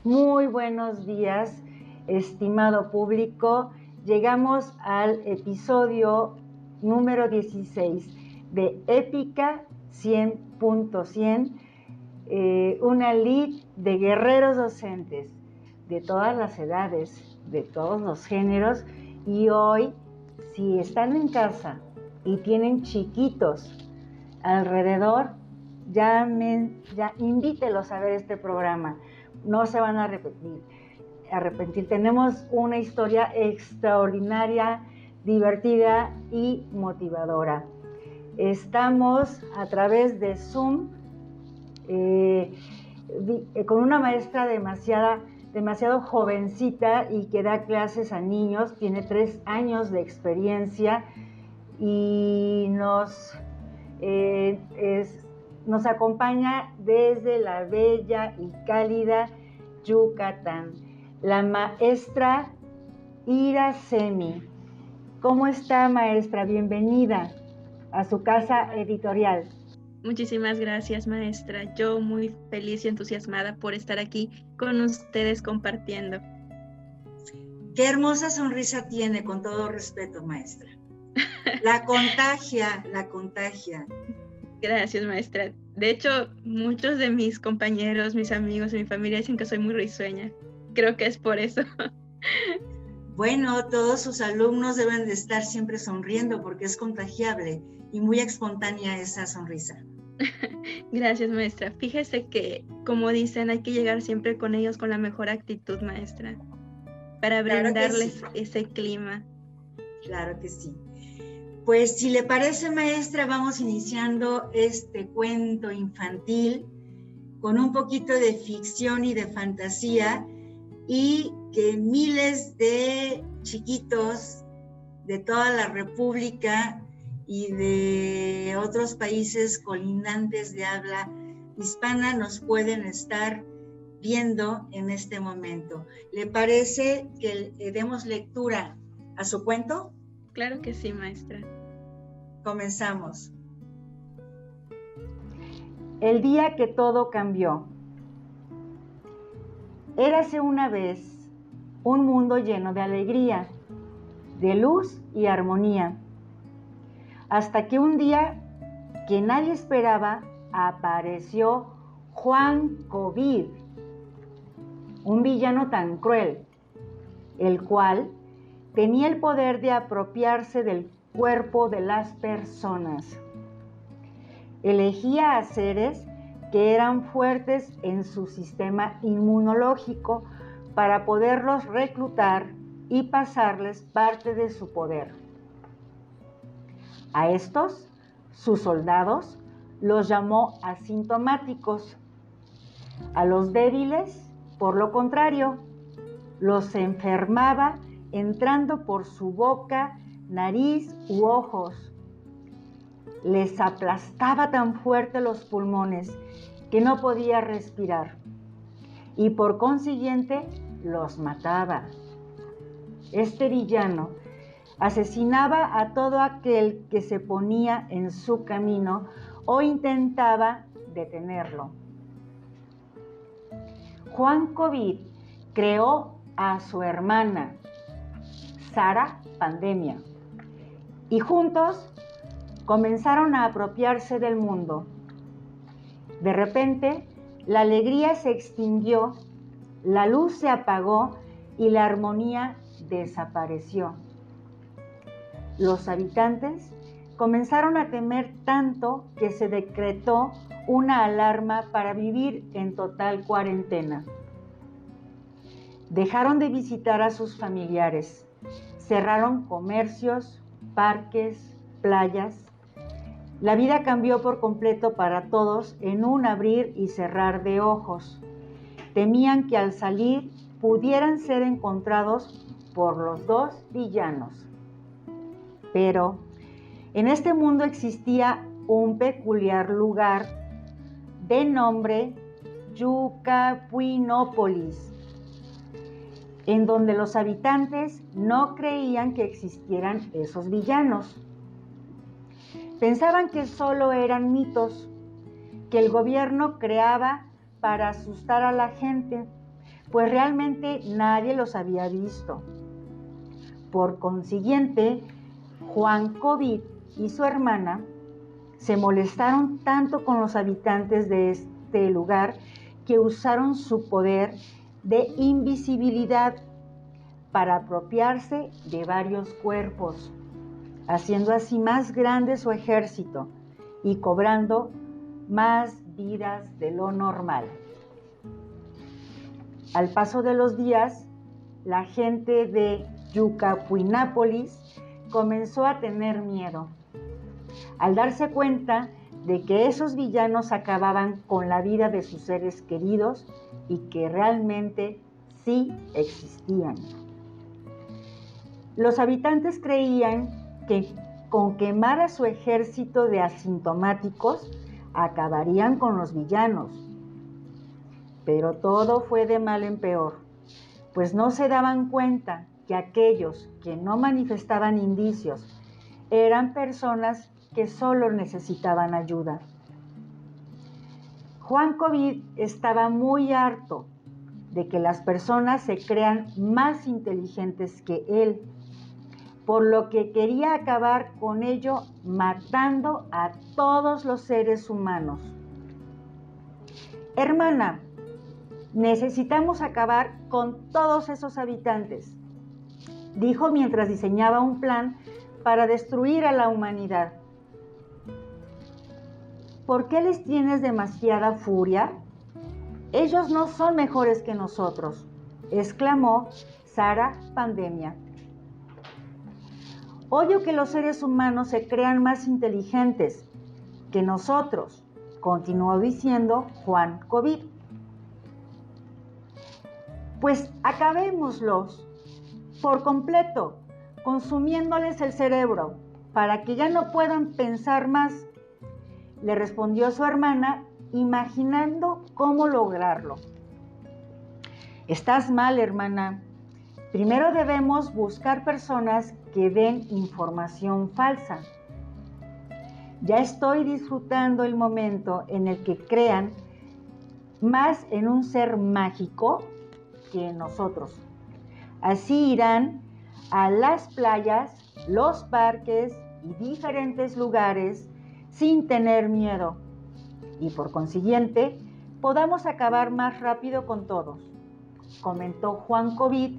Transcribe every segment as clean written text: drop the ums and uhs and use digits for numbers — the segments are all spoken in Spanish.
Muy buenos días, estimado público. Llegamos al episodio número 16 de Épica 100.100, una lead de guerreros docentes de todas las edades, de todos los géneros. Y hoy, si están en casa y tienen chiquitos alrededor, ya invítelos a ver este programa. No se van a arrepentir. Tenemos una historia extraordinaria, divertida y motivadora. Estamos a través de Zoom con una maestra demasiado jovencita y que da clases a niños. Tiene 3 años de experiencia y nos acompaña desde la bella y cálida Yucatán, la maestra Iracemi. ¿Cómo está, maestra? Bienvenida a su casa editorial. Muchísimas gracias, maestra. Yo muy feliz y entusiasmada por estar aquí con ustedes compartiendo. Qué hermosa sonrisa tiene, con todo respeto, maestra. La contagia. Gracias, maestra. De hecho, muchos de mis compañeros, mis amigos y mi familia dicen que soy muy risueña. Creo que es por eso. Bueno, todos sus alumnos deben de estar siempre sonriendo porque es contagiable y muy espontánea esa sonrisa. Gracias, maestra. Fíjese que, como dicen, hay que llegar siempre con ellos con la mejor actitud, maestra, para brindarles sí. ese clima. Claro que sí. Pues si le parece, maestra, vamos iniciando este cuento infantil con un poquito de ficción y de fantasía, y que miles de chiquitos de toda la República y de otros países colindantes de habla hispana nos pueden estar viendo en este momento. ¿Le parece que le demos lectura a su cuento? Claro que sí, maestra. Comenzamos. El día que todo cambió. Érase una vez un mundo lleno de alegría, de luz y armonía, hasta que un día que nadie esperaba apareció Juan COVID, un villano tan cruel, el cual tenía el poder de apropiarse del cuerpo de las personas. Elegía a seres que eran fuertes en su sistema inmunológico para poderlos reclutar y pasarles parte de su poder. A estos, sus soldados, los llamó asintomáticos. A los débiles, por lo contrario, los enfermaba entrando por su boca, nariz u ojos. Les aplastaba tan fuerte los pulmones que no podía respirar y por consiguiente los mataba. Este villano asesinaba a todo aquel que se ponía en su camino o intentaba detenerlo. Juan COVID creó a su hermana, Sara Pandemia, y juntos comenzaron a apropiarse del mundo. De repente, la alegría se extinguió, la luz se apagó y la armonía desapareció. Los habitantes comenzaron a temer tanto que se decretó una alarma para vivir en total cuarentena. Dejaron de visitar a sus familiares, cerraron comercios, parques, playas. La vida cambió por completo para todos en un abrir y cerrar de ojos. Temían que al salir pudieran ser encontrados por los dos villanos. Pero en este mundo existía un peculiar lugar de nombre Yucapuinópolis, en donde los habitantes no creían que existieran esos villanos. Pensaban que solo eran mitos que el gobierno creaba para asustar a la gente, pues realmente nadie los había visto. Por consiguiente, Juan COVID y su hermana se molestaron tanto con los habitantes de este lugar que usaron su poder de invisibilidad para apropiarse de varios cuerpos, haciendo así más grande su ejército y cobrando más vidas de lo normal. Al paso de los días, la gente de Yucapuinápolis comenzó a tener miedo, al darse cuenta de que esos villanos acababan con la vida de sus seres queridos y que realmente sí existían. Los habitantes creían que con quemar a su ejército de asintomáticos acabarían con los villanos. Pero todo fue de mal en peor, pues no se daban cuenta que aquellos que no manifestaban indicios eran personas que solo necesitaban ayuda. Juan COVID estaba muy harto de que las personas se crean más inteligentes que él, por lo que quería acabar con ello matando a todos los seres humanos. Hermana, necesitamos acabar con todos esos habitantes, dijo mientras diseñaba un plan para destruir a la humanidad. ¿Por qué les tienes demasiada furia? Ellos no son mejores que nosotros, exclamó Sara Pandemia. Odio que los seres humanos se crean más inteligentes que nosotros, continuó diciendo Juan COVID. Pues acabémoslos por completo, consumiéndoles el cerebro, para que ya no puedan pensar más, le respondió su hermana, imaginando cómo lograrlo. Estás mal, hermana. Primero debemos buscar personas que den información falsa. Ya estoy disfrutando el momento en el que crean más en un ser mágico que en nosotros. Así irán a las playas, los parques y diferentes lugares sin tener miedo y por consiguiente podamos acabar más rápido con todos, comentó Juan COVID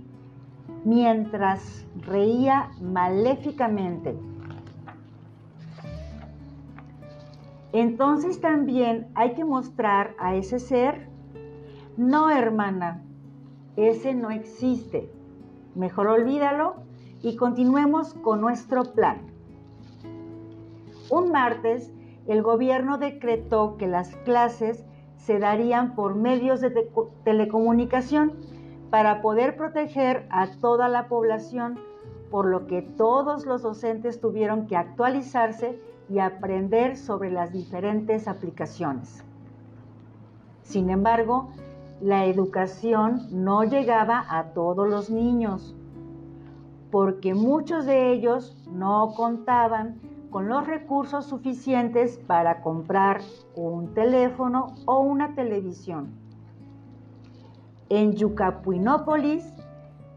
mientras reía maléficamente. Entonces también hay que mostrar a ese ser. No, hermana, ese no existe. Mejor olvídalo y continuemos con nuestro plan. Un martes, el gobierno decretó que las clases se darían por medios de telecomunicación para poder proteger a toda la población, por lo que todos los docentes tuvieron que actualizarse y aprender sobre las diferentes aplicaciones. Sin embargo, la educación no llegaba a todos los niños, porque muchos de ellos no contaban con los recursos suficientes para comprar un teléfono o una televisión. En Yucapuinópolis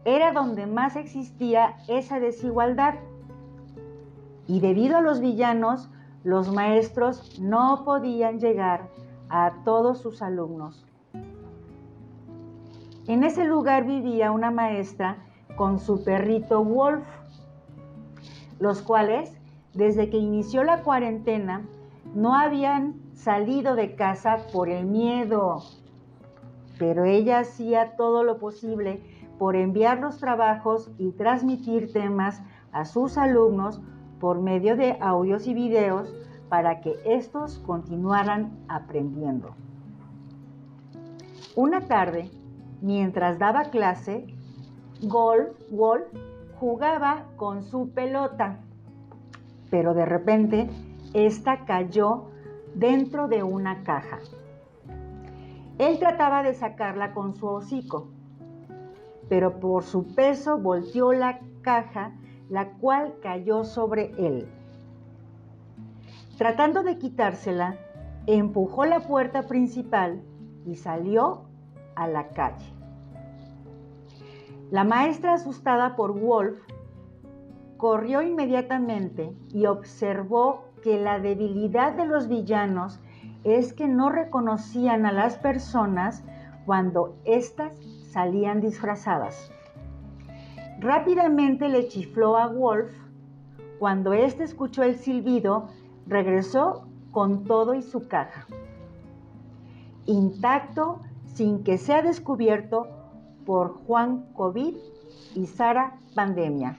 era donde más existía esa desigualdad, y debido a los villanos, los maestros no podían llegar a todos sus alumnos. En ese lugar vivía una maestra con su perrito Wolf, los cuales, desde que inició la cuarentena, no habían salido de casa por el miedo, pero ella hacía todo lo posible por enviar los trabajos y transmitir temas a sus alumnos por medio de audios y videos para que estos continuaran aprendiendo. Una tarde, mientras daba clase, Wolf jugaba con su pelota, pero de repente esta cayó dentro de una caja. Él trataba de sacarla con su hocico, pero por su peso volteó la caja, la cual cayó sobre él. Tratando de quitársela, empujó la puerta principal y salió a la calle. La maestra, asustada por Wolf, corrió inmediatamente y observó que la debilidad de los villanos es que no reconocían a las personas cuando éstas salían disfrazadas. Rápidamente le chifló a Wolf. Cuando éste escuchó el silbido, regresó con todo y su caja, intacto, sin que sea descubierto por Juan COVID y Sara Pandemia.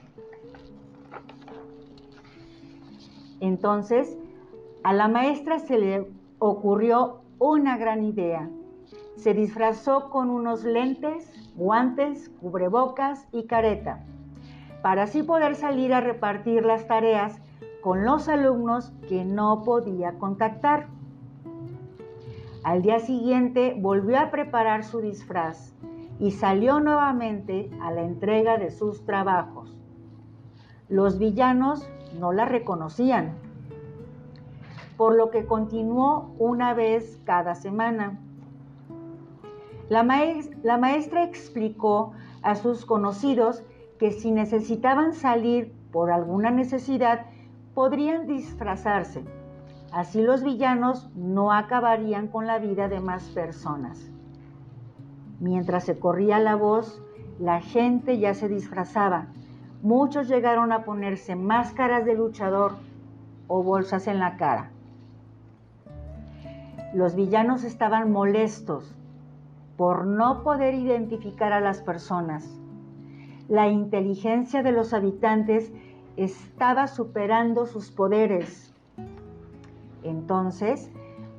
Entonces, a la maestra se le ocurrió una gran idea. Se disfrazó con unos lentes, guantes, cubrebocas y careta, para así poder salir a repartir las tareas con los alumnos que no podía contactar. Al día siguiente volvió a preparar su disfraz y salió nuevamente a la entrega de sus trabajos. Los villanos no la reconocían, por lo que continuó una vez cada semana. La maestra explicó a sus conocidos que si necesitaban salir por alguna necesidad, podrían disfrazarse. Así los villanos no acabarían con la vida de más personas. Mientras se corría la voz, la gente ya se disfrazaba. Muchos llegaron a ponerse máscaras de luchador o bolsas en la cara. Los villanos estaban molestos por no poder identificar a las personas. La inteligencia de los habitantes estaba superando sus poderes. Entonces,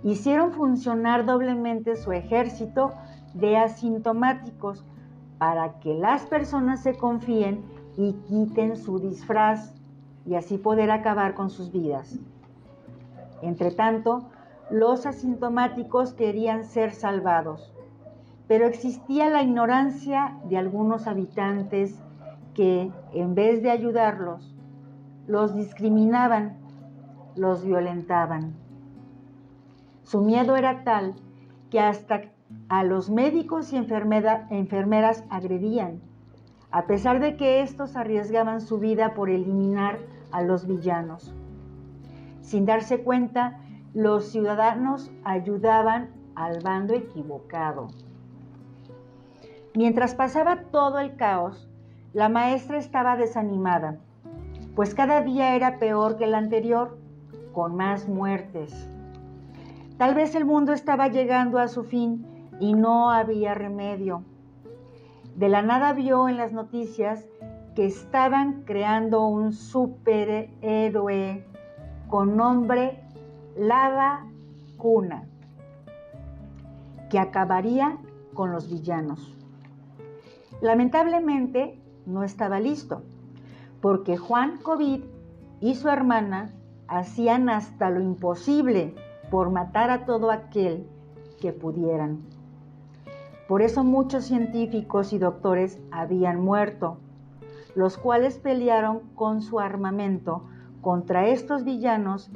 hicieron funcionar doblemente su ejército de asintomáticos para que las personas se confíen y quiten su disfraz y así poder acabar con sus vidas. Entretanto, los asintomáticos querían ser salvados, pero existía la ignorancia de algunos habitantes que, en vez de ayudarlos, los discriminaban, los violentaban. Su miedo era tal que hasta a los médicos y enfermeras agredían, a pesar de que estos arriesgaban su vida por eliminar a los villanos. Sin darse cuenta, los ciudadanos ayudaban al bando equivocado. Mientras pasaba todo el caos, la maestra estaba desanimada, pues cada día era peor que el anterior, con más muertes. Tal vez el mundo estaba llegando a su fin y no había remedio. De la nada vio en las noticias que estaban creando un superhéroe con nombre La Vacuna, que acabaría con los villanos. Lamentablemente no estaba listo, porque Juan COVID y su hermana hacían hasta lo imposible por matar a todo aquel que pudieran. Por eso muchos científicos y doctores habían muerto, los cuales pelearon con su armamento contra estos villanos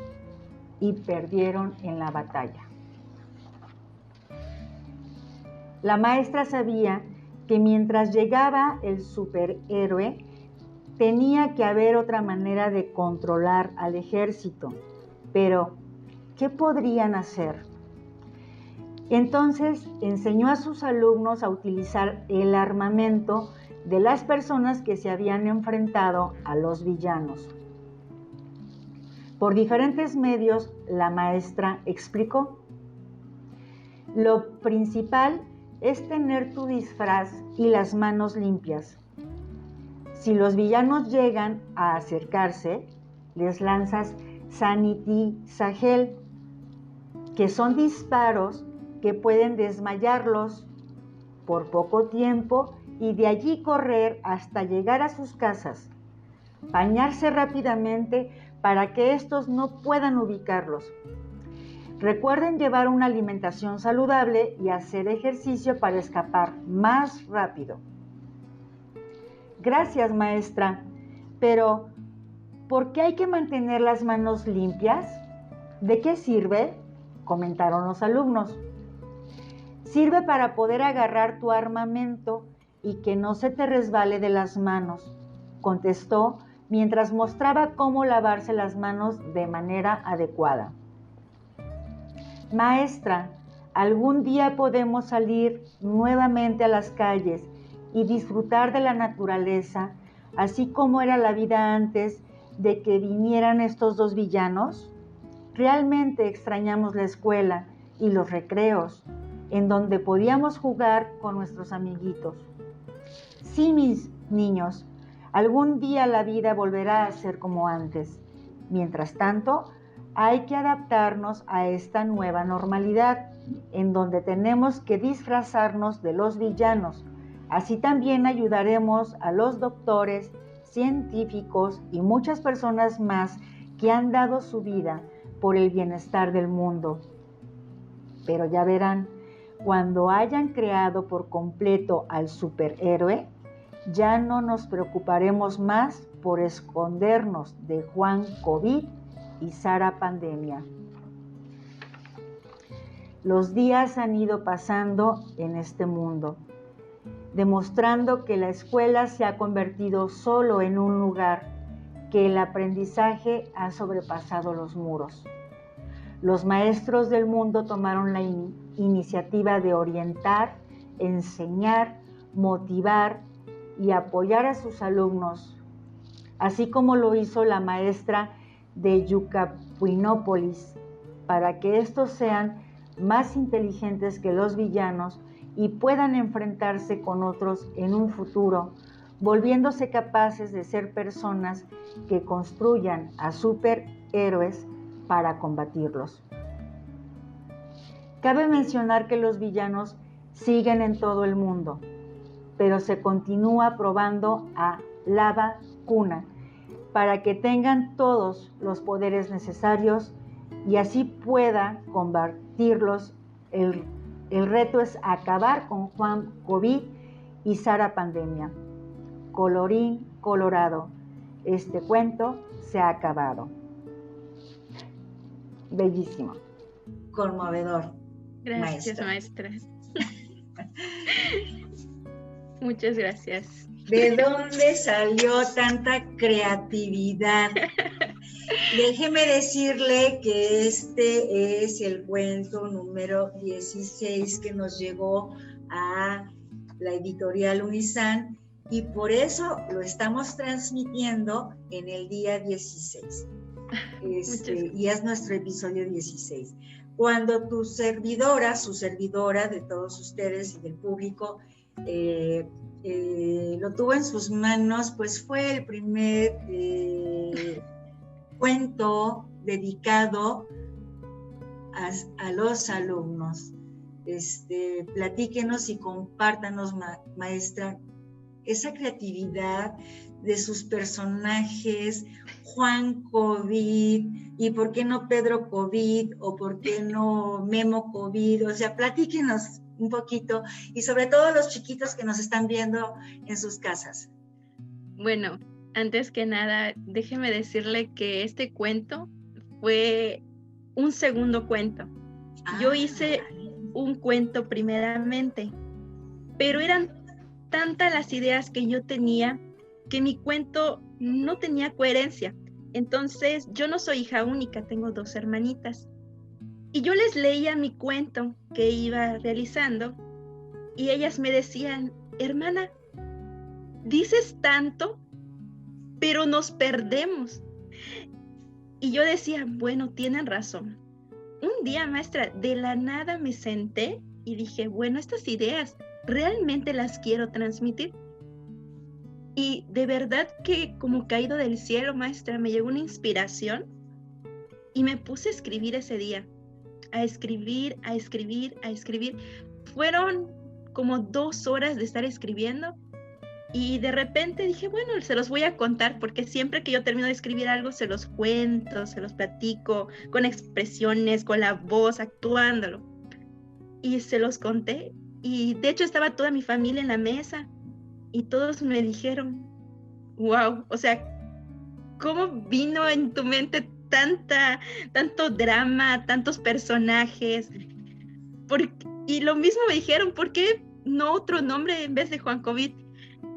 y perdieron en la batalla. La maestra sabía que mientras llegaba el superhéroe, tenía que haber otra manera de controlar al ejército. Pero, ¿qué podrían hacer? Entonces enseñó a sus alumnos a utilizar el armamento de las personas que se habían enfrentado a los villanos. Por diferentes medios, la maestra explicó: lo principal es tener tu disfraz y las manos limpias. Si los villanos llegan a acercarse, les lanzas sanitizagel, que son disparos que pueden desmayarlos por poco tiempo y de allí correr hasta llegar a sus casas. Bañarse rápidamente para que estos no puedan ubicarlos. Recuerden llevar una alimentación saludable y hacer ejercicio para escapar más rápido. Gracias, maestra, pero ¿por qué hay que mantener las manos limpias? ¿De qué sirve?, comentaron los alumnos. Sirve para poder agarrar tu armamento y que no se te resbale de las manos, contestó mientras mostraba cómo lavarse las manos de manera adecuada. Maestra, algún día podemos salir nuevamente a las calles y disfrutar de la naturaleza, así como era la vida antes de que vinieran estos dos villanos. Realmente extrañamos la escuela y los recreos, en donde podíamos jugar con nuestros amiguitos. Sí, mis niños, algún día la vida volverá a ser como antes. Mientras tanto, hay que adaptarnos a esta nueva normalidad, en donde tenemos que disfrazarnos de los villanos. Así también ayudaremos a los doctores, científicos y muchas personas más que han dado su vida por el bienestar del mundo. Pero ya verán, cuando hayan creado por completo al superhéroe, ya no nos preocuparemos más por escondernos de Juan COVID y Sara Pandemia. Los días han ido pasando en este mundo, demostrando que la escuela se ha convertido solo en un lugar, que el aprendizaje ha sobrepasado los muros. Los maestros del mundo tomaron la iniciativa de orientar, enseñar, motivar y apoyar a sus alumnos, así como lo hizo la maestra de Yucapuinópolis, para que estos sean más inteligentes que los villanos y puedan enfrentarse con otros en un futuro, volviéndose capaces de ser personas que construyan a superhéroes para combatirlos. Cabe mencionar que los villanos siguen en todo el mundo, pero se continúa probando a la vacuna para que tengan todos los poderes necesarios y así pueda combatirlos. El reto es acabar con Juan COVID y Sara Pandemia. Colorín colorado, este cuento se ha acabado. Bellísimo. Conmovedor. Gracias, maestra. Muchas gracias. ¿De dónde salió tanta creatividad? Déjeme decirle que este es el cuento número 16 que nos llegó a la editorial Unisan y por eso lo estamos transmitiendo en el día 16. Y es nuestro episodio 16. Cuando tu servidora, su servidora de todos ustedes y del público, lo tuvo en sus manos, pues fue el primer cuento dedicado a los alumnos. Platíquenos y compártanos, maestra, esa creatividad de sus personajes, Juan COVID, y por qué no Pedro COVID, o por qué no Memo COVID, o sea, platíquenos un poquito, y sobre todo los chiquitos que nos están viendo en sus casas. Bueno, antes que nada, déjeme decirle que este cuento fue un segundo cuento. Yo hice un cuento primeramente, pero eran tantas las ideas que yo tenía que mi cuento no tenía coherencia. Entonces, yo no soy hija única, tengo 2 hermanitas. Y yo les leía mi cuento que iba realizando y ellas me decían, hermana, dices tanto, pero nos perdemos. Y yo decía, bueno, tienen razón. Un día, maestra, de la nada me senté y dije, bueno, estas ideas realmente las quiero transmitir. Y de verdad que como caído del cielo, maestra, me llegó una inspiración y me puse a escribir ese día. A escribir. Fueron como 2 horas de estar escribiendo y de repente dije, bueno, se los voy a contar porque siempre que yo termino de escribir algo se los cuento, se los platico con expresiones, con la voz, actuándolo. Y se los conté y de hecho estaba toda mi familia en la mesa y todos me dijeron, wow, o sea, ¿cómo vino en tu mente tanto drama, tantos personajes? Y lo mismo me dijeron, ¿por qué no otro nombre en vez de Juan COVID?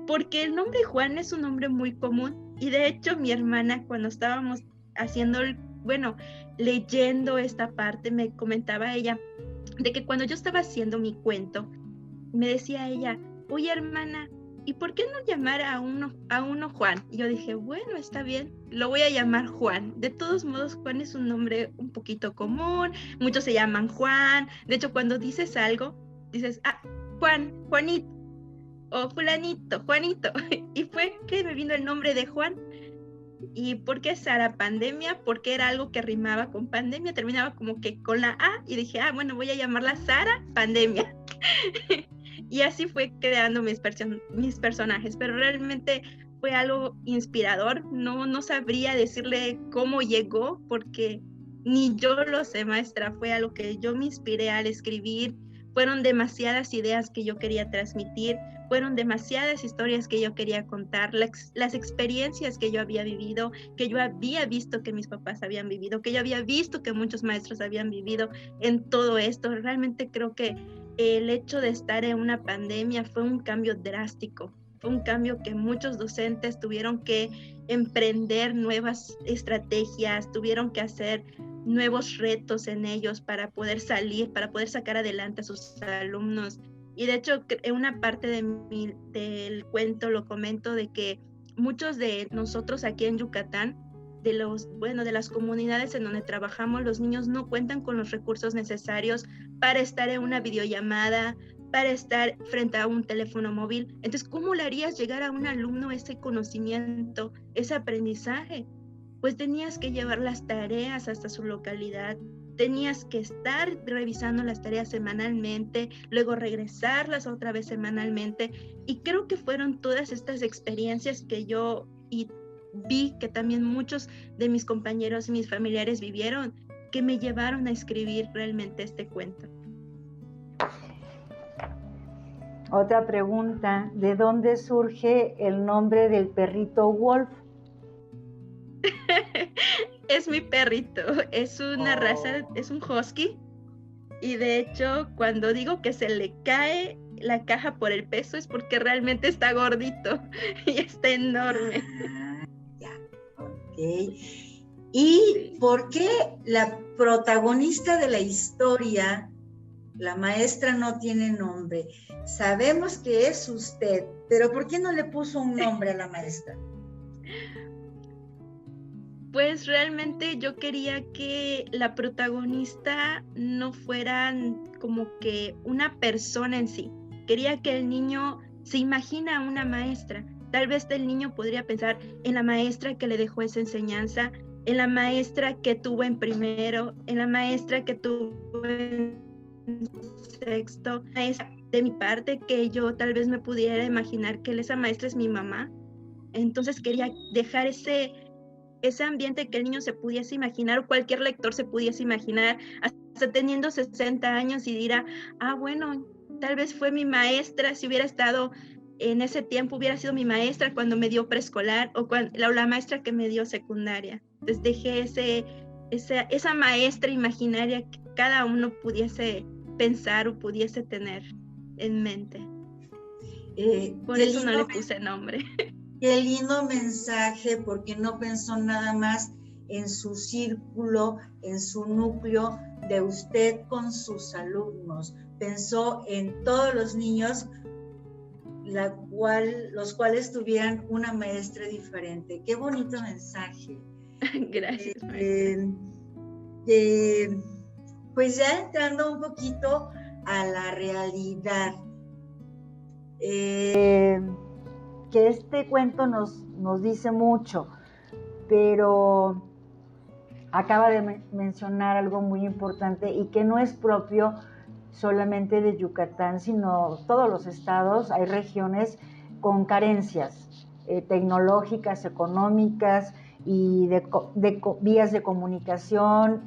Porque el nombre Juan es un nombre muy común, y de hecho mi hermana, cuando estábamos haciendo, leyendo esta parte, me comentaba ella de que cuando yo estaba haciendo mi cuento, me decía ella, oye hermana, ¿y por qué no llamar a uno Juan? Y yo dije, bueno, está bien, lo voy a llamar Juan. De todos modos, Juan es un nombre un poquito común, muchos se llaman Juan. De hecho, cuando dices algo, dices, Juan, Juanito, o fulanito, Juanito. Y fue que me vino el nombre de Juan. ¿Y por qué Sara Pandemia? Porque era algo que rimaba con pandemia, terminaba como que con la A, y dije, bueno, voy a llamarla Sara Pandemia. Y así fue creando mis personajes, pero realmente fue algo inspirador. No sabría decirle cómo llegó, porque ni yo lo sé, maestra. Fue algo que yo me inspiré al escribir. Fueron demasiadas ideas que yo quería transmitir, fueron demasiadas historias que yo quería contar, las experiencias que yo había vivido, que yo había visto que mis papás habían vivido, que yo había visto que muchos maestros habían vivido en todo esto. Realmente creo que el hecho de estar en una pandemia fue un cambio drástico, fue un cambio que muchos docentes tuvieron que emprender nuevas estrategias, tuvieron que hacer nuevos retos en ellos para poder salir, para poder sacar adelante a sus alumnos. Y de hecho, en una parte del cuento lo comento, de que muchos de nosotros aquí en Yucatán, de las comunidades en donde trabajamos, los niños no cuentan con los recursos necesarios para estar en una videollamada, para estar frente a un teléfono móvil. Entonces, ¿cómo le harías llegar a un alumno ese conocimiento, ese aprendizaje? Pues tenías que llevar las tareas hasta su localidad, tenías que estar revisando las tareas semanalmente, luego regresarlas otra vez semanalmente, y creo que fueron todas estas experiencias que yo vi que también muchos de mis compañeros y mis familiares vivieron, que me llevaron a escribir realmente este cuento. Otra pregunta, ¿de dónde surge el nombre del perrito Wolf? Es mi perrito, es una raza, es un husky, y de hecho cuando digo que se le cae la caja por el peso es porque realmente está gordito y está enorme. Ya, ok. ¿Y por qué la protagonista de la historia, la maestra, no tiene nombre? Sabemos que es usted, pero ¿por qué no le puso un nombre a la maestra? Pues realmente yo quería que la protagonista no fuera como que una persona en sí. Quería que el niño se imagina a una maestra. Tal vez el niño podría pensar en la maestra que le dejó esa enseñanza, en la maestra que tuvo en primero, en la maestra que tuvo en sexto. De mi parte, que yo tal vez me pudiera imaginar que esa maestra es mi mamá. Entonces quería dejar ese ambiente que el niño se pudiese imaginar, o cualquier lector se pudiese imaginar, hasta teniendo 60 años, y dirá, bueno, tal vez fue mi maestra, si hubiera estado en ese tiempo, hubiera sido mi maestra cuando me dio preescolar, o la maestra que me dio secundaria. Entonces dejé esa maestra imaginaria que cada uno pudiese pensar o pudiese tener en mente. Por eso no le puse nombre. Qué lindo mensaje, porque no pensó nada más en su círculo, en su núcleo de usted con sus alumnos. Pensó en todos los niños, los cuales tuvieran una maestra diferente. Qué bonito mensaje. Gracias. Pues ya entrando un poquito a la realidad. Que este cuento nos dice mucho, pero acaba de mencionar algo muy importante y que no es propio solamente de Yucatán, sino todos los estados. Hay regiones con carencias tecnológicas, económicas y de vías de comunicación,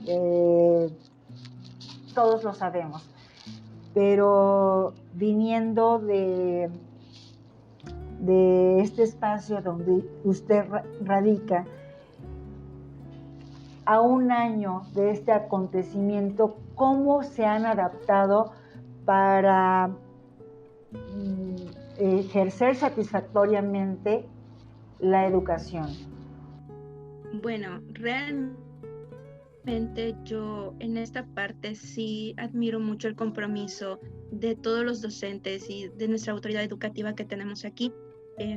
todos lo sabemos, pero viniendo de este espacio donde usted radica, a un año de este acontecimiento, ¿cómo se han adaptado para ejercer satisfactoriamente la educación? Bueno, realmente yo en esta parte sí admiro mucho el compromiso de todos los docentes y de nuestra autoridad educativa que tenemos aquí,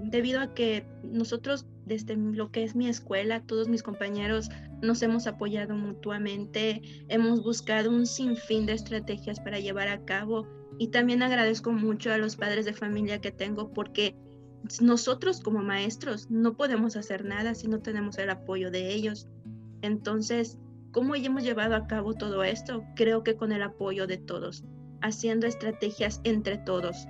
debido a que nosotros desde lo que es mi escuela, todos mis compañeros nos hemos apoyado mutuamente, hemos buscado un sinfín de estrategias para llevar a cabo, y también agradezco mucho a los padres de familia que tengo, porque nosotros como maestros no podemos hacer nada si no tenemos el apoyo de ellos. Entonces, ¿cómo hemos llevado a cabo todo esto? Creo que con el apoyo de todos, haciendo estrategias entre todos.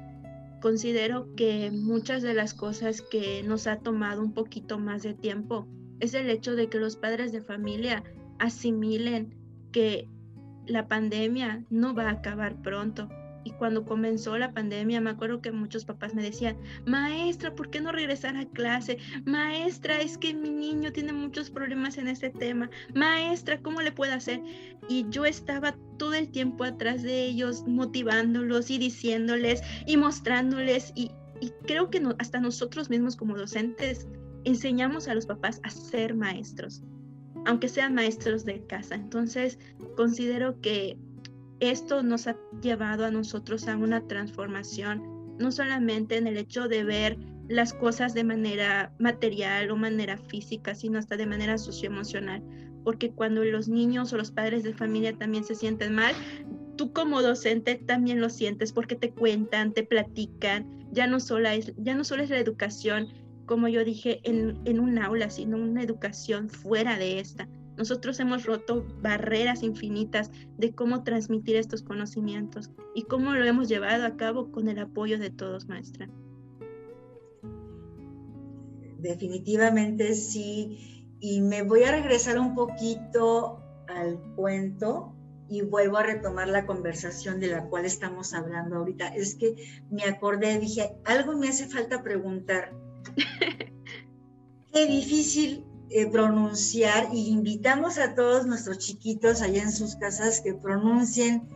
Considero que muchas de las cosas que nos ha tomado un poquito más de tiempo es el hecho de que los padres de familia asimilen que la pandemia no va a acabar pronto. Y cuando comenzó la pandemia, me acuerdo que muchos papás me decían: maestra, ¿por qué no regresar a clase? Maestra, es que mi niño tiene muchos problemas en este tema. Maestra, ¿cómo le puedo hacer? Y yo estaba todo el tiempo atrás de ellos, motivándolos y diciéndoles y mostrándoles. Y creo que hasta nosotros mismos como docentes enseñamos a los papás a ser maestros, aunque sean maestros de casa. Entonces, considero que esto nos ha llevado a nosotros a una transformación, no solamente en el hecho de ver las cosas de manera material o manera física, sino hasta de manera socioemocional, porque cuando los niños o los padres de familia también se sienten mal, tú como docente también lo sientes, porque te cuentan, te platican. Ya no solo es la educación, como yo dije, en un aula, sino una educación fuera de esta. Nosotros hemos roto barreras infinitas de cómo transmitir estos conocimientos y cómo lo hemos llevado a cabo con el apoyo de todos, maestra. Definitivamente sí, y me voy a regresar un poquito al cuento y vuelvo a retomar la conversación de la cual estamos hablando ahorita. Es que me acordé, dije, algo me hace falta preguntar. Qué difícil pronunciar, y invitamos a todos nuestros chiquitos allá en sus casas que pronuncien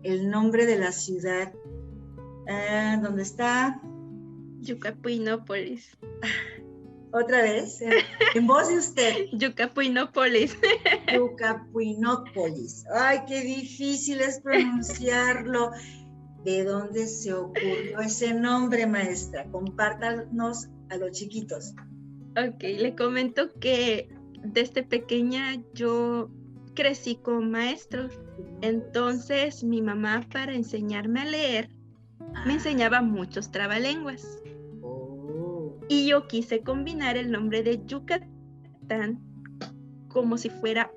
el nombre de la ciudad. ¿Dónde está? Yucapuinópolis. Otra vez, en voz de usted. Yucapuinópolis. Yucapuinópolis. Ay, qué difícil es pronunciarlo. ¿De dónde se ocurrió ese nombre, maestra? Compártanos a los chiquitos. Ok, le comento que desde pequeña yo crecí con maestros. Entonces mi mamá, para enseñarme a leer, me enseñaba muchos trabalenguas. Y yo quise combinar el nombre de Yucatán como si fuera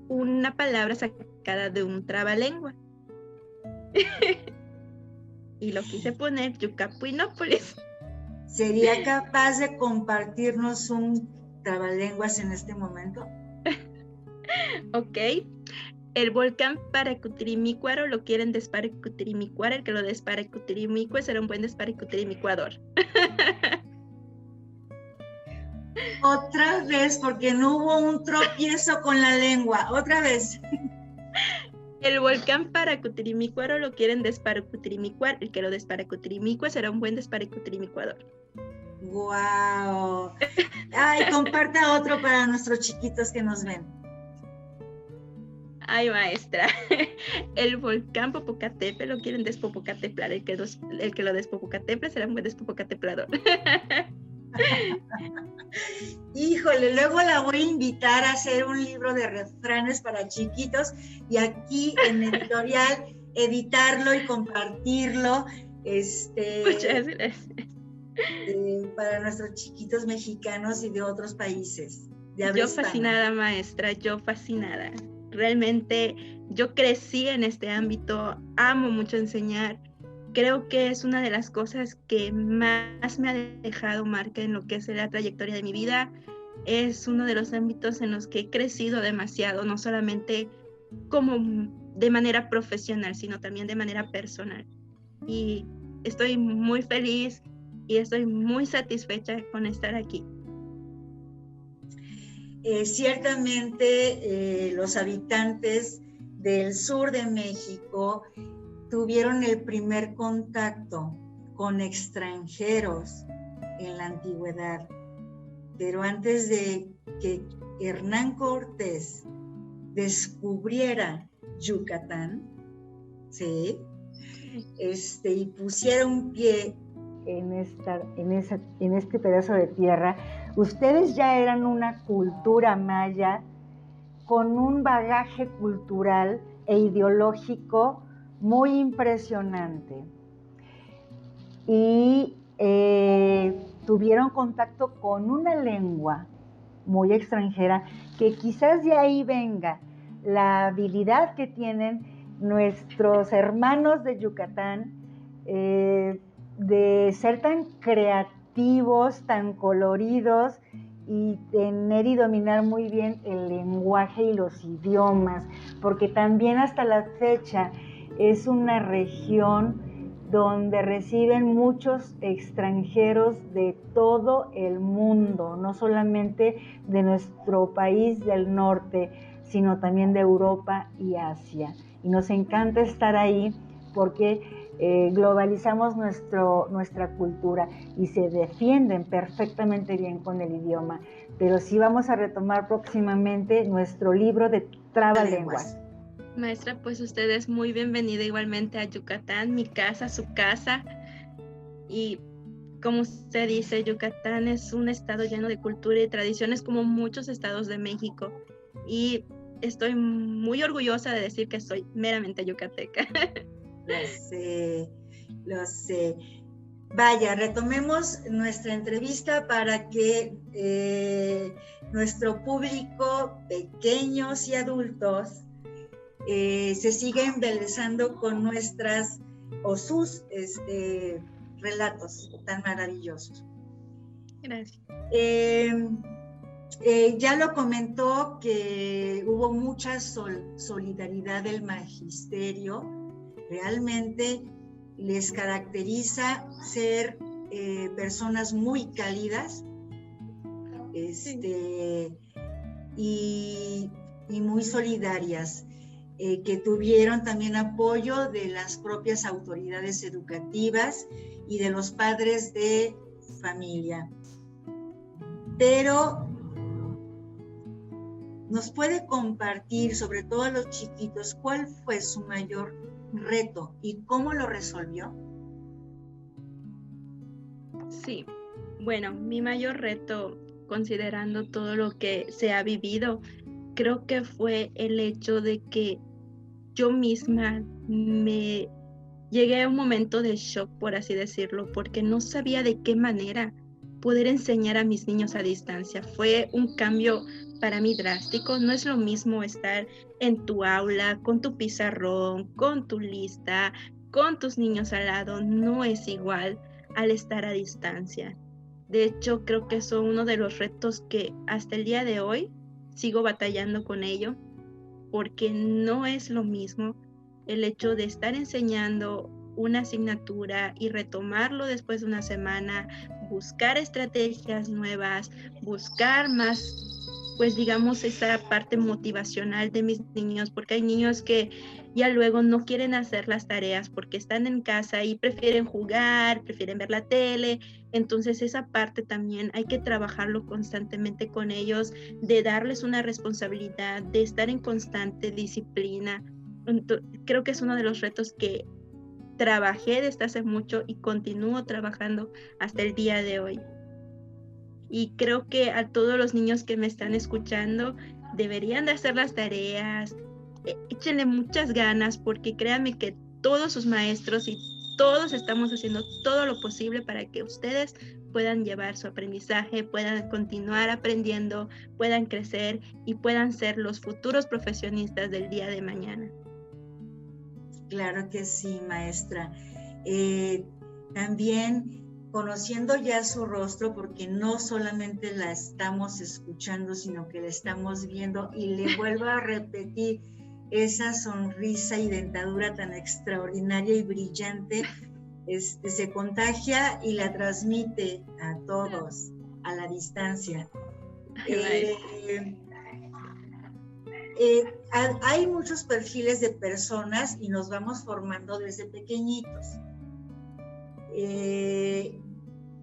una palabra sacada de un trabalengua. Y lo quise poner Yucapuinópolis. ¿Sería capaz de compartirnos un trabalenguas en este momento? Ok. El volcán Paracutirimicuaro lo quieren desparacutirimikuar, el que lo desparacutirimicue será un buen desparacutirimikuador. Otra vez, porque no hubo un tropiezo con la lengua. Otra vez. El volcán Paracutirimicuaro lo quieren desparacutirimikuar, el que lo desparacutirimicue será un buen desparacutirimikuador. ¡Guau! Ay, comparta otro para nuestros chiquitos que nos ven. Ay, maestra. El volcán Popocatépetl lo quieren despopocateplar, el que lo despopocateple será un buen despopocateplador. Híjole, luego la voy a invitar a hacer un libro de refranes para chiquitos y aquí en Editorial editarlo y compartirlo. Muchas gracias. Para nuestros chiquitos mexicanos y de otros países. Yo fascinada, maestra, yo fascinada. Realmente yo crecí en este ámbito, amo mucho enseñar. Creo que es una de las cosas que más me ha dejado marca en lo que es la trayectoria de mi vida. Es uno de los ámbitos en los que he crecido demasiado, no solamente como de manera profesional, sino también de manera personal. Y estoy muy feliz y estoy muy satisfecha con estar aquí. Ciertamente los habitantes del sur de México tuvieron el primer contacto con extranjeros en la antigüedad. Pero antes de que Hernán Cortés descubriera Yucatán, ¿sí? Y pusiera un pie en este pedazo de tierra, ustedes ya eran una cultura maya con un bagaje cultural e ideológico muy impresionante. Y tuvieron contacto con una lengua muy extranjera, que quizás de ahí venga la habilidad que tienen nuestros hermanos de Yucatán de ser tan creativos, tan coloridos y tener y dominar muy bien el lenguaje y los idiomas, porque también hasta la fecha es una región donde reciben muchos extranjeros de todo el mundo, no solamente de nuestro país del norte, sino también de Europa y Asia. Y nos encanta estar ahí porque globalizamos nuestra cultura y se defienden perfectamente bien con el idioma. Pero sí vamos a retomar próximamente nuestro libro de trabalenguas. Maestra, pues usted es muy bienvenida igualmente a Yucatán, mi casa, su casa. Y como usted dice, Yucatán es un estado lleno de cultura y tradiciones como muchos estados de México. Y estoy muy orgullosa de decir que soy meramente yucateca. Lo sé. Vaya, retomemos nuestra entrevista para que nuestro público, pequeños y adultos, se siga embelesando con nuestras o sus relatos tan maravillosos. Gracias. Ya lo comentó que hubo mucha solidaridad del magisterio. Realmente les caracteriza ser personas muy cálidas y muy solidarias, que tuvieron también apoyo de las propias autoridades educativas y de los padres de familia. Pero nos puede compartir, sobre todo a los chiquitos, cuál fue su mayor reto y cómo lo resolvió. Sí, bueno, mi mayor reto, considerando todo lo que se ha vivido, creo que fue el hecho de que yo misma me llegué a un momento de shock, por así decirlo, porque no sabía de qué manera poder enseñar a mis niños a distancia. Fue un cambio para mí drástico. No es lo mismo estar en tu aula, con tu pizarrón, con tu lista, con tus niños al lado. No es igual al estar a distancia. De hecho, creo que son uno de los retos que hasta el día de hoy sigo batallando con ello, porque no es lo mismo el hecho de estar enseñando una asignatura y retomarlo después de una semana, buscar estrategias nuevas, buscar más, pues digamos, esa parte motivacional de mis niños, porque hay niños que ya luego no quieren hacer las tareas porque están en casa y prefieren jugar, prefieren ver la tele. Entonces esa parte también hay que trabajarlo constantemente con ellos, de darles una responsabilidad, de estar en constante disciplina. Creo que es uno de los retos que trabajé desde hace mucho y continúo trabajando hasta el día de hoy. Y creo que a todos los niños que me están escuchando deberían de hacer las tareas, échenle muchas ganas, porque créanme que todos sus maestros y todos estamos haciendo todo lo posible para que ustedes puedan llevar su aprendizaje, puedan continuar aprendiendo, puedan crecer y puedan ser los futuros profesionistas del día de mañana. Claro que sí, maestra. También conociendo ya su rostro, porque no solamente la estamos escuchando, sino que la estamos viendo, y le vuelvo a repetir, esa sonrisa y dentadura tan extraordinaria y brillante, se contagia y la transmite a todos a la distancia. Hay muchos perfiles de personas y nos vamos formando desde pequeñitos.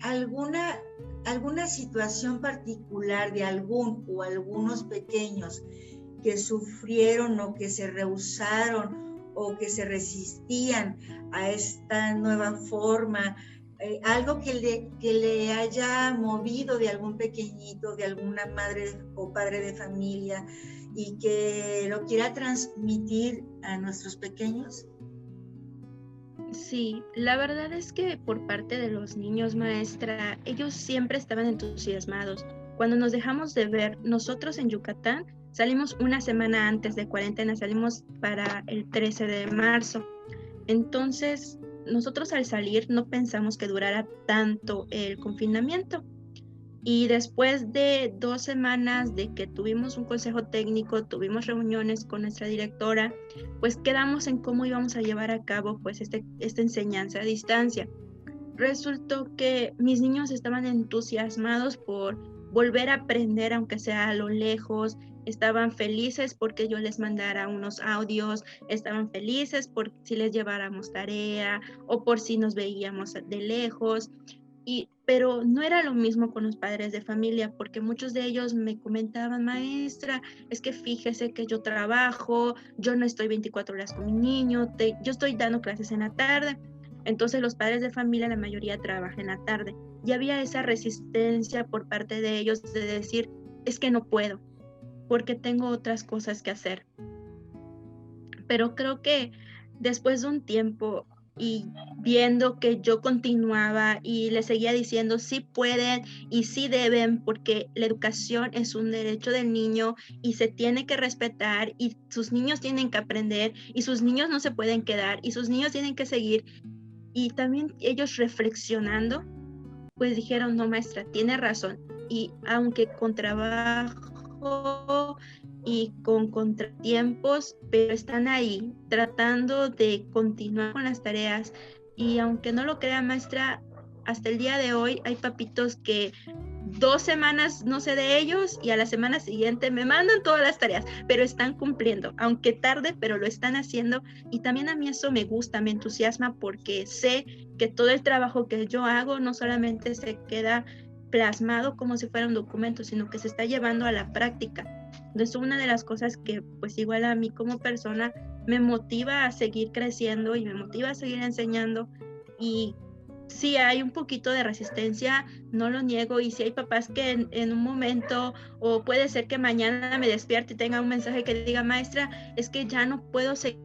alguna situación particular de algún o algunos pequeños que sufrieron o que se rehusaron o que se resistían a esta nueva forma, algo que le haya movido de algún pequeñito, de alguna madre o padre de familia y que lo quiera transmitir a nuestros pequeños? Sí, la verdad es que por parte de los niños, maestra, ellos siempre estaban entusiasmados. Cuando nos dejamos de ver, nosotros en Yucatán salimos una semana antes de cuarentena, salimos para el 13 de marzo. Entonces, nosotros al salir no pensamos que durara tanto el confinamiento. Y después de 2 semanas de que tuvimos un consejo técnico, tuvimos reuniones con nuestra directora, pues quedamos en cómo íbamos a llevar a cabo pues esta enseñanza a distancia. Resultó que mis niños estaban entusiasmados por volver a aprender, aunque sea a lo lejos, estaban felices porque yo les mandara unos audios, estaban felices por si les lleváramos tarea o por si nos veíamos de lejos. Pero no era lo mismo con los padres de familia, porque muchos de ellos me comentaban, maestra, es que fíjese que yo trabajo, yo no estoy 24 horas con mi niño, yo estoy dando clases en la tarde. Entonces los padres de familia, la mayoría trabaja en la tarde. Y había esa resistencia por parte de ellos de decir, es que no puedo, porque tengo otras cosas que hacer. Pero creo que después de un tiempo y viendo que yo continuaba y les seguía diciendo sí pueden y sí deben, porque la educación es un derecho del niño y se tiene que respetar y sus niños tienen que aprender y sus niños no se pueden quedar y sus niños tienen que seguir, y también ellos reflexionando, pues dijeron, no maestra, tiene razón, y aunque con trabajo y con contratiempos, pero están ahí tratando de continuar con las tareas. Y aunque no lo crea, maestra, hasta el día de hoy hay papitos que 2 semanas no sé de ellos y a la semana siguiente me mandan todas las tareas, pero están cumpliendo, aunque tarde, pero lo están haciendo. Y también a mí eso me gusta, me entusiasma, porque sé que todo el trabajo que yo hago no solamente se queda plasmado como si fuera un documento, sino que se está llevando a la práctica. Entonces, una de las cosas que pues igual a mí como persona me motiva a seguir creciendo y me motiva a seguir enseñando. Y sí hay un poquito de resistencia, no lo niego, y si hay papás que en un momento, o puede ser que mañana me despierte y tenga un mensaje que diga, maestra, es que ya no puedo seguir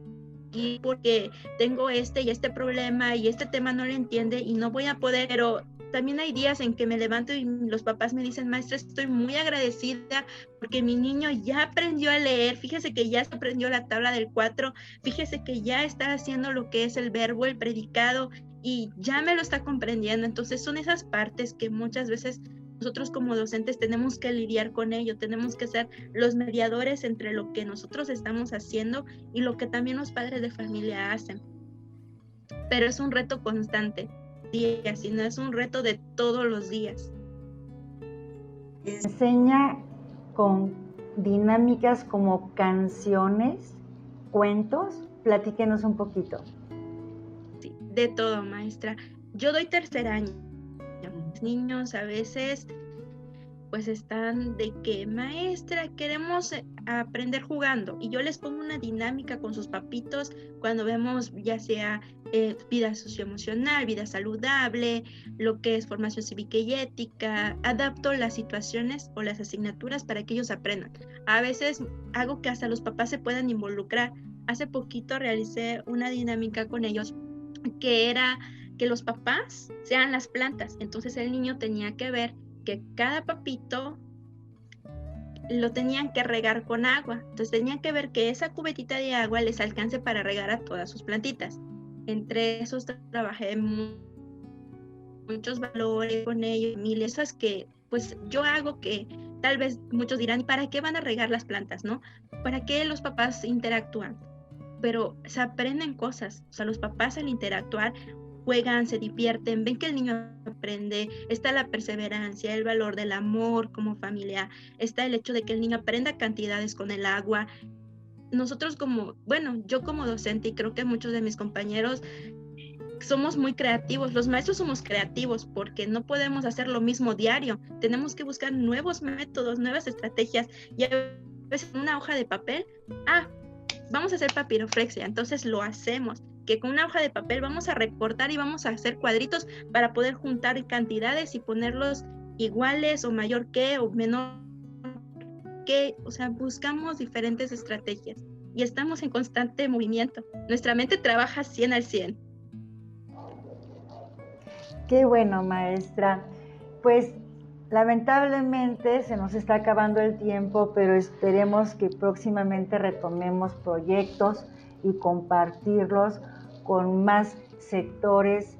porque tengo este y este problema y este tema no lo entiende y no voy a poder. Pero también hay días en que me levanto y los papás me dicen, maestra, estoy muy agradecida porque mi niño ya aprendió a leer, fíjese que ya aprendió la tabla del 4, fíjese que ya está haciendo lo que es el verbo, el predicado, y ya me lo está comprendiendo. Entonces son esas partes que muchas veces nosotros como docentes tenemos que lidiar con ello, tenemos que ser los mediadores entre lo que nosotros estamos haciendo y lo que también los padres de familia hacen. Pero es un reto constante, día, sino es un reto de todos los días. Enseña con dinámicas como canciones, cuentos. Platíquenos un poquito. Sí, de todo, maestra. Yo doy tercer año. Los niños a veces pues están de que, maestra, queremos aprender jugando, y yo les pongo una dinámica con sus papitos cuando vemos ya sea vida socioemocional, vida saludable, lo que es formación cívica y ética. Adapto las situaciones o las asignaturas para que ellos aprendan. A veces hago que hasta los papás se puedan involucrar. Hace poquito realicé una dinámica con ellos que era que los papás sean las plantas. Entonces el niño tenía que ver que cada papito lo tenían que regar con agua. Entonces tenían que ver que esa cubetita de agua les alcance para regar a todas sus plantitas. Entre esos trabajé muchos valores con ellos, esas que pues yo hago que tal vez muchos dirán, ¿y para qué van a regar las plantas, no? ¿Para qué los papás interactúan? Pero se aprenden cosas. O sea, los papás al interactuar juegan, se divierten, ven que el niño aprende, está la perseverancia, el valor del amor como familia, está el hecho de que el niño aprenda cantidades con el agua. Nosotros yo como docente, y creo que muchos de mis compañeros, somos muy creativos, los maestros somos creativos porque no podemos hacer lo mismo diario, tenemos que buscar nuevos métodos, nuevas estrategias, y a veces en una hoja de papel, vamos a hacer papiroflexia, entonces lo hacemos, que con una hoja de papel vamos a recortar y vamos a hacer cuadritos para poder juntar cantidades y ponerlos iguales o mayor que o menor que, o sea, buscamos diferentes estrategias y estamos en constante movimiento. Nuestra mente trabaja 100 al 100. Qué bueno, maestra. Pues lamentablemente se nos está acabando el tiempo, pero esperemos que próximamente retomemos proyectos y compartirlos con más sectores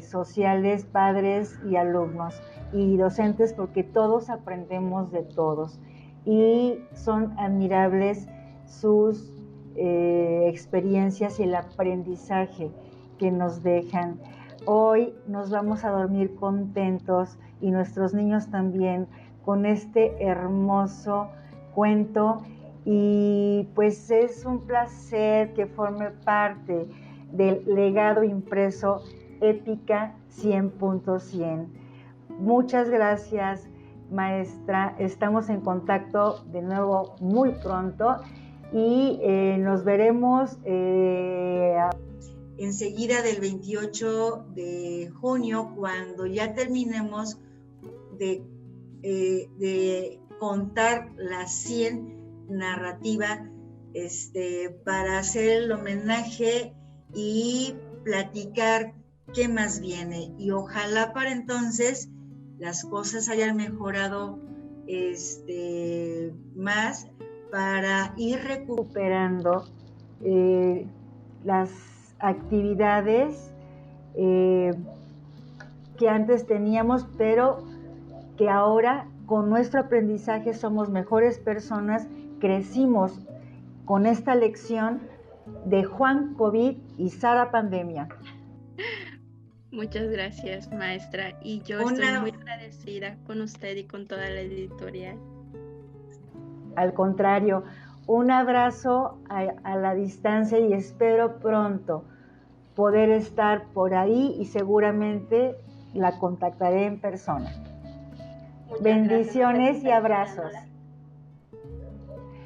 sociales, padres y alumnos y docentes, porque todos aprendemos de todos y son admirables sus experiencias y el aprendizaje que nos dejan. Hoy nos vamos a dormir contentos y nuestros niños también con este hermoso cuento, y pues es un placer que forme parte del legado impreso Épica 100.100. Muchas gracias, maestra. Estamos en contacto de nuevo muy pronto y nos veremos enseguida del 28 de junio, cuando ya terminemos de contar las 100 narrativas, para hacer el homenaje y platicar qué más viene. Y ojalá para entonces las cosas hayan mejorado más, para ir recuperando las actividades que antes teníamos, pero que ahora con nuestro aprendizaje somos mejores personas. Crecimos con esta lección de Juan COVID y Sara Pandemia. Muchas gracias, maestra, y yo estoy muy agradecida con usted y con toda la editorial. Al contrario, un abrazo a la distancia y espero pronto poder estar por ahí y seguramente la contactaré en persona. Muchas bendiciones y abrazos.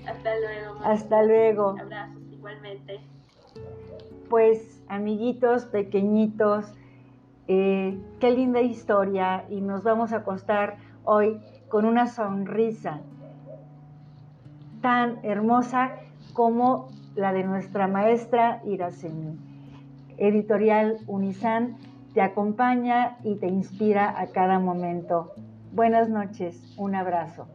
Hasta luego. Hasta luego. Abrazos igualmente. Pues, amiguitos pequeñitos, qué linda historia, y nos vamos a acostar hoy con una sonrisa tan hermosa como la de nuestra maestra Iracemi. Editorial Unizan te acompaña y te inspira a cada momento. Buenas noches, un abrazo.